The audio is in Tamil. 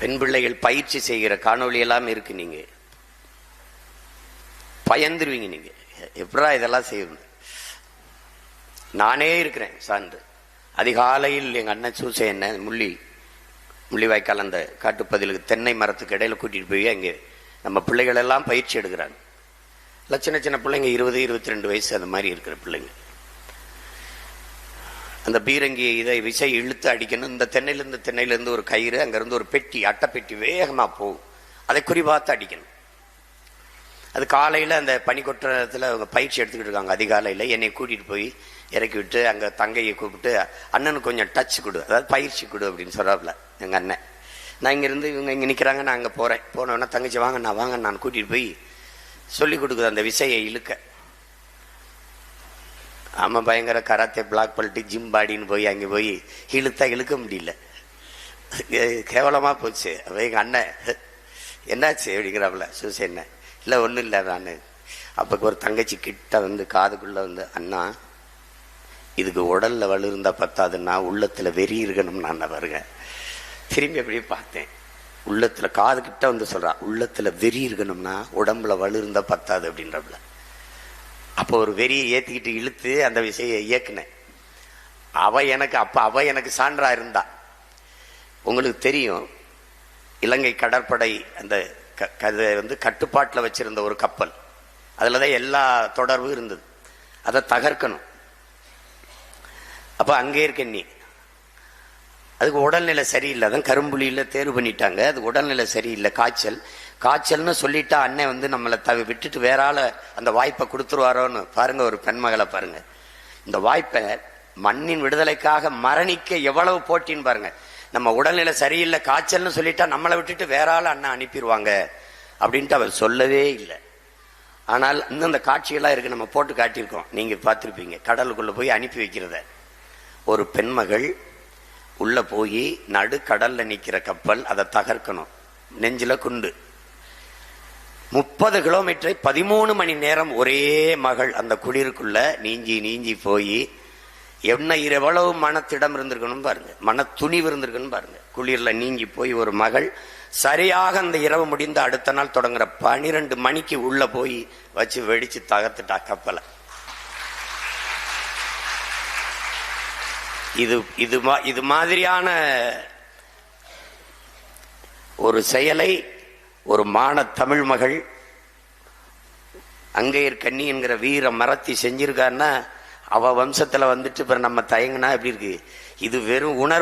பெண் பிள்ளைகள் பயிற்சி செய்கிற காணொளி எல்லாம் இருக்கு. நீங்க பயந்துருவீங்க. நீங்க எப்படா இதெல்லாம் செய்யணும். நானே இருக்கிறேன் சான்று. அதிகாலையில் எங்க அண்ணன் சூசை என்ன முள்ளிவாய்க்கால் அந்த காட்டுப்பதிலுக்கு தென்னை மரத்துக்கு இடையில கூட்டிட்டு போய் அங்கே நம்ம பிள்ளைகள் எல்லாம் பயிற்சி எடுக்கிறாங்க. இல்லை சின்ன சின்ன பிள்ளைங்க 20-22 வயசு அந்த மாதிரி இருக்கிற பிள்ளைங்க. அந்த பீரங்கி இதை விசை இழுத்து அடிக்கணும். இந்த தென்னையிலிருந்து ஒரு கயிறு, அங்கிருந்து ஒரு பெட்டி, அட்டைப்பெட்டி வேகமா போகும். அதை குறிபார்த்து அடிக்கணும். அது காலையில் அந்த பனிக்கொட்டத்தில் அவங்க பயிற்சி எடுத்துக்கிட்டு இருக்காங்க. அதிகாலையில் என்னை கூட்டிகிட்டு போய் இறக்கி விட்டு அங்கே தங்கையை கூப்பிட்டு அண்ணனுக்கு கொஞ்சம் டச் கொடு, அதாவது பயிற்சி கொடு அப்படின்னு சொல்கிறாப்புல எங்கள் அண்ணன். நான் இங்கேருந்து இவங்க இங்கே நிற்கிறாங்க, நான் அங்கே போகிறேன். போனோன்னா தங்கச்சி வாங்க நான் கூட்டிகிட்டு போய் சொல்லி கொடுக்குது அந்த விசையை இழுக்க. ஆமாம், பயங்கர கராத்தே பிளாக் பண்ணிட்டு ஜிம் பாடின்னு போய் அங்கே போய் இழுக்க முடியல. கேவலமாக போச்சு. அப்போ எங்கள் அண்ணன் என்னாச்சு அப்படிங்கிறாப்புல. சூசை என்ன இல்லை ஒன்றும் இல்லை. நான் அப்போ ஒரு தங்கச்சி கிட்ட வந்து காதுக்குள்ளே வந்து, அண்ணா இதுக்கு உடலில் வலு இருந்தால் பத்தாதுன்னா உள்ளத்தில் வெறி இருக்கணும். நான் வருங்க திரும்பி அப்படியே பார்த்தேன். உள்ளத்தில் காது கிட்ட வந்து சொல்கிறான், உள்ளத்தில் வெறி இருக்கணும்னா உடம்புல வலு இருந்தால் பத்தாது அப்படின்றப்பல. அப்போ ஒரு வெறியை ஏற்றிக்கிட்டு இழுத்து அந்த விஷயம் இயக்குனேன். அவ எனக்கு சான்றா இருந்தா. உங்களுக்கு தெரியும், இலங்கை கடற்படை அந்த வந்து கட்டுப்பாட்டில் வச்சிருந்த ஒரு கப்பல், அதில் தான் எல்லா தொடர்பும் இருந்தது. அதை தகர்க்கணும். அப்போ அங்கே இருக்க நீ அதுக்கு உடல்நிலை சரியில்லை. அதான் கரும்புலியில் தேர்வு பண்ணிட்டாங்க. அது உடல்நிலை சரியில்லை, காய்ச்சல்னு சொல்லிட்டா அண்ணன் வந்து நம்மளை விட்டுட்டு வேற ஆள அந்த வாய்ப்பை கொடுத்துருவாரோன்னு பாருங்க. ஒரு பெண்மகளை பாருங்க, இந்த வாய்ப்பை மண்ணின் விடுதலைக்காக மரணிக்க எவ்வளவு போட்டின்னு பாருங்க. நம்ம உடல்நிலை சரியில்லை, காய்ச்சல்னு சொல்லிட்டா நம்மளை விட்டுட்டு வேற ஆள் அண்ணன் அனுப்பிடுவாங்க அப்படின்ட்டு அவர் சொல்லவே இல்லை. ஆனால் இன்னும் அந்த காட்சியெல்லாம் இருக்கு, நம்ம போட்டு காட்டியிருக்கோம், நீங்க பார்த்துருப்பீங்க. கடலுக்குள்ள போய் அனுப்பி வைக்கிறத ஒரு பெண்மகள் உள்ள போய் நடு கடல்ல நிக்கிற கப்பல், அதை தகர்க்கணும். நெஞ்சில குண்டு. 30 கிலோமீட்டரை 13 மணி நேரம் ஒரே மகள் அந்த குளிருக்குள்ள நீஞ்சி போய் என்ன எவ்வளவு மனத்திடம் இருந்திருக்கணும் பாருங்க, மன துணிவு இருந்திருக்கணும் பாருங்க. குளிர்ல நீங்கி போய் ஒரு மகள் சரியாக அந்த இரவு முடிந்த அடுத்த நாள் தொடங்குற 12 மணிக்கு உள்ள போய் வச்சு வெடிச்சு தகர்த்துட்டா கப்பலை. இது மாதிரியான ஒரு செயலை ஒரு மான தமிழ் மகள் அங்கையர் கண்ணி என்கிற வீர மரத்தி செஞ்சிருக்காருன்னா அவ வம்சத்துல வந்துட்டு இப்ப நம்ம தயங்கினா எப்படி இருக்கு? இது வெறும் உணர்வு